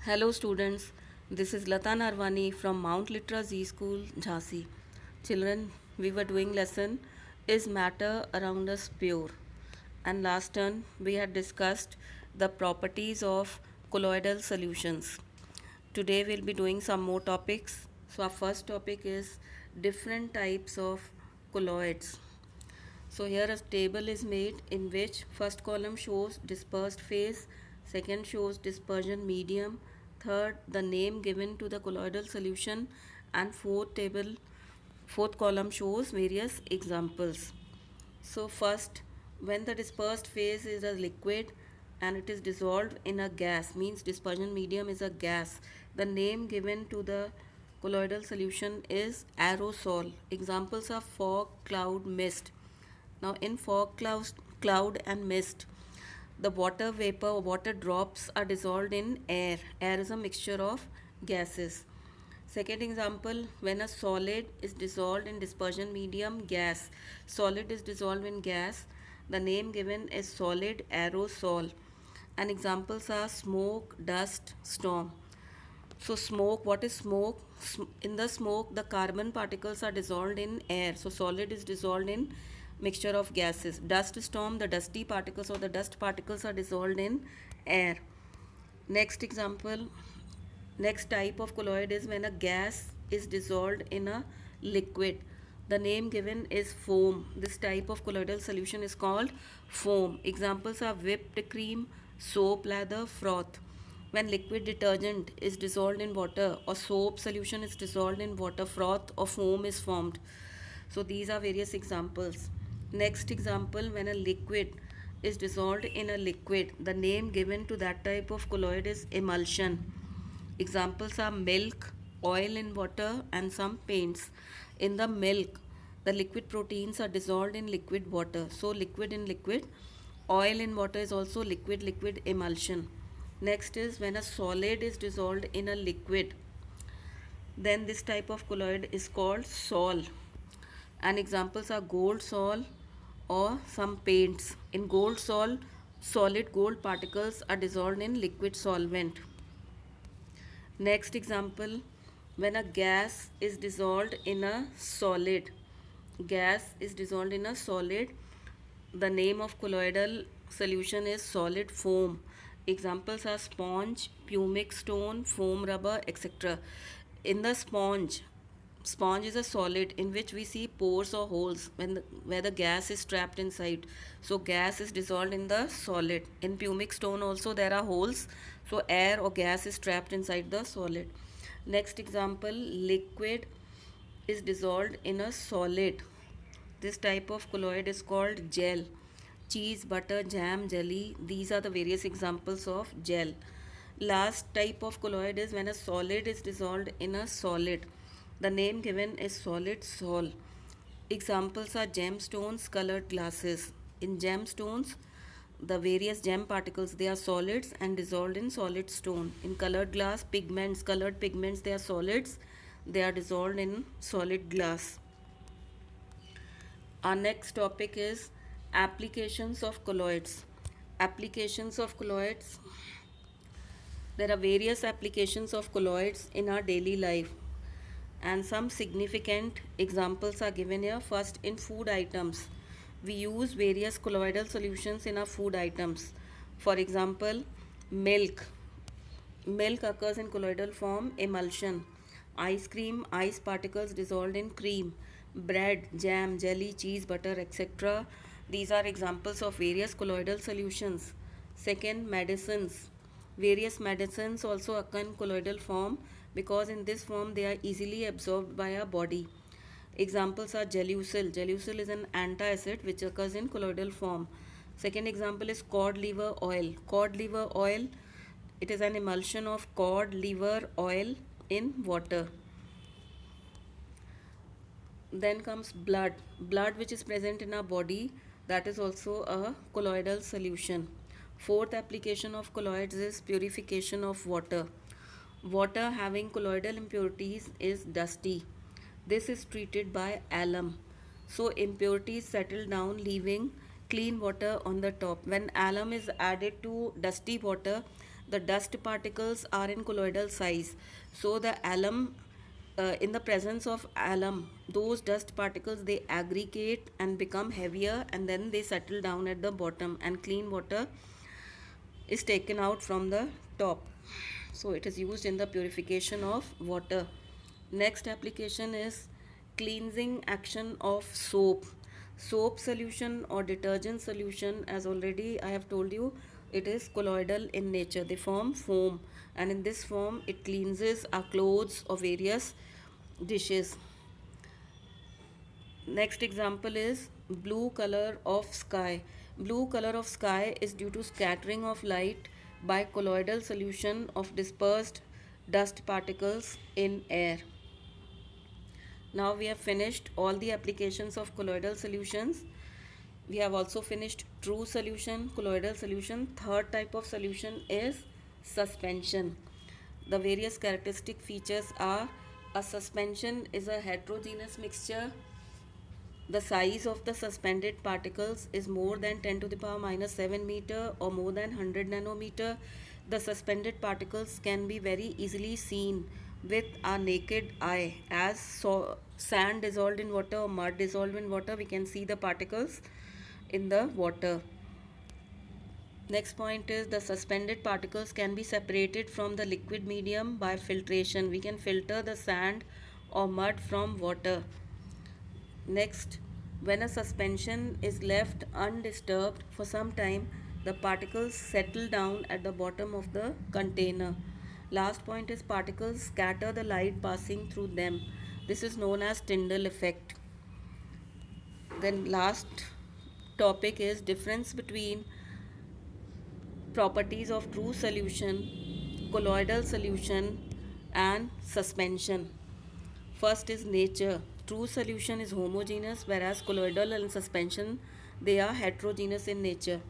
Hello students, this is Lata Narwani from Mount Litra Z School, Jhansi. Children, we were doing lesson Is Matter Around Us Pure? And last turn we had discussed the properties of colloidal solutions. Today we'll be doing some more topics. So our first topic is different types of colloids. So here a table is made in which first column shows dispersed phase, second shows dispersion medium, third the name given to the colloidal solution, and fourth column shows various examples. So first, when the dispersed phase is a liquid and it is dissolved in a gas, means dispersion medium is a gas, the name given to the colloidal solution is aerosol. Examples are fog, cloud, mist. Now in cloud and mist, the water vapor or water drops are dissolved in air. Air is a mixture of gases. Second example, when a solid is dissolved in dispersion medium gas, solid is dissolved in gas, the name given is solid aerosol. And examples are smoke, dust, storm. So smoke, what is smoke? In the smoke, the carbon particles are dissolved in air. So solid is dissolved in mixture of gases. Dust storm, the dusty particles or the dust particles are dissolved in air. Next example, next type of colloid is when a gas is dissolved in a liquid. The name given is foam. This type of colloidal solution is called foam. Examples are whipped cream, soap, lather, froth. When liquid detergent is dissolved in water or soap solution is dissolved in water, froth or foam is formed. So these are various examples. Next example, when a liquid is dissolved in a liquid, the name given to that type of colloid is emulsion. Examples are milk, oil in water, and some paints. In the milk, the liquid proteins are dissolved in liquid water. So, liquid in liquid. Oil in water is also liquid emulsion. Next is when a solid is dissolved in a liquid, then this type of colloid is called sol. And examples are gold sol or some paints. In gold sol, solid gold particles are dissolved in liquid solvent. Next example, when a gas is dissolved in a solid. Gas is dissolved in a solid. The name of colloidal solution is solid foam. Examples are sponge, pumic stone, foam rubber, etc. In the sponge is a solid in which we see pores or holes where the gas is trapped inside. So gas is dissolved in the solid. In pumic stone also there are holes. So air or gas is trapped inside the solid. Next example, liquid is dissolved in a solid. This type of colloid is called gel. Cheese, butter, jam, jelly, these are the various examples of gel. Last type of colloid is when a solid is dissolved in a solid. The name given is solid sol. Examples are gemstones, colored glasses. In gemstones, the various gem particles they are solids and dissolved in solid stone. In colored glass, colored pigments they are solids, they are dissolved in solid glass. Our next topic is applications of colloids. Applications of colloids. There are various applications of colloids in our daily life, and some significant examples are given here. First, in food items, we use various colloidal solutions in our food items. For example, milk. Milk occurs in colloidal form, emulsion. Ice cream, ice particles dissolved in cream. Bread, jam, jelly, cheese, butter, etc. These are examples of various colloidal solutions. Second, medicines. Various medicines also occur in colloidal form because in this form they are easily absorbed by our body. Examples are Gelusil. Gelusil is an antacid which occurs in colloidal form. Second example is cod liver oil. Cod liver oil, it is an emulsion of cod liver oil in water. Then comes blood. Blood which is present in our body, that is also a colloidal solution. Fourth application of colloids is purification of water. Water having colloidal impurities is dusty. This is treated by alum. So impurities settle down leaving clean water on the top. When alum is added to dusty water, The dust particles are in colloidal size. So the alum, in the presence of alum, those dust particles they aggregate and become heavier, and then they settle down at the bottom, and clean water is taken out from the top. So it is used in the purification of water. Next application is cleansing action of soap. Soap solution or detergent solution, as already I have told you, it is colloidal in nature. They form foam, and in this form it cleanses our clothes or various dishes. Next example is blue color of sky. Blue color of sky is due to scattering of light by colloidal solution of dispersed dust particles in air. Now we have finished all the applications of colloidal solutions. We have also finished true solution, colloidal solution. Third type of solution is suspension. The various characteristic features are: a suspension is a heterogeneous mixture. The size of the suspended particles is more than 10 to the power minus 7 meter or more than 100 nanometer. The suspended particles can be very easily seen with our naked eye. As sand dissolved in water or mud dissolved in water, we can see the particles in the water. Next point is the suspended particles can be separated from the liquid medium by filtration. We can filter the sand or mud from water. Next, when a suspension is left undisturbed for some time, the particles settle down at the bottom of the container. Last point is particles scatter the light passing through them. This is known as Tyndall effect. Then last topic is difference between properties of true solution, colloidal solution and suspension. First is nature. True solution is homogeneous, whereas colloidal and suspension they are heterogeneous in nature.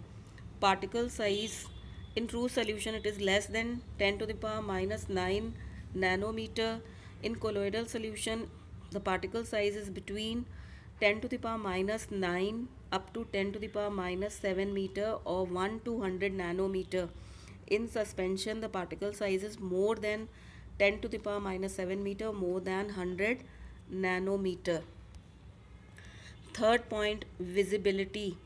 Particle size in true solution it is less than 10 to the power minus 9 nanometer. In colloidal solution the particle size is between 10 to the power minus 9 up to 10 to the power minus 7 meter or 1 to 100 nanometer. In suspension the particle size is more than 10 to the power minus 7 meter, more than 100 nanometer. Third point, visibility.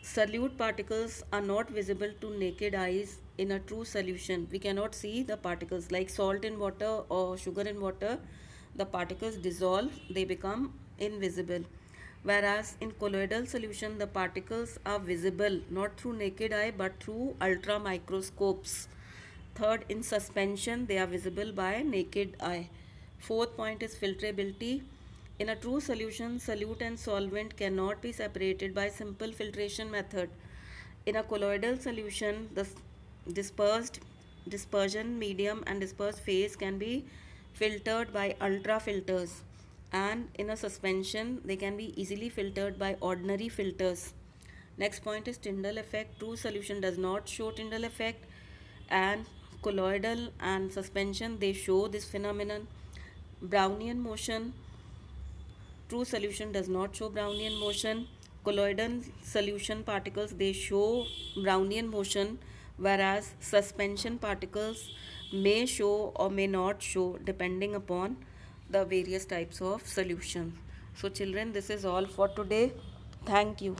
Solute particles are not visible to naked eyes in a true solution. We cannot see the particles like salt in water or sugar in water. The particles dissolve, they become invisible. Whereas in colloidal solution, the particles are visible not through naked eye but through ultra microscopes. Third, in suspension, they are visible by naked eye. Fourth point is filtrability. In a true solution, solute and solvent cannot be separated by simple filtration method. In a colloidal solution, the dispersed dispersion medium and dispersed phase can be filtered by ultra filters, and in a suspension they can be easily filtered by ordinary filters. Next point is Tyndall effect. True solution does not show Tyndall effect, and colloidal and suspension they show this phenomenon. Brownian motion. True solution does not show Brownian motion. Colloidal solution particles they show Brownian motion, whereas suspension particles may show or may not show depending upon the various types of solution. So children, this is all for today. Thank you.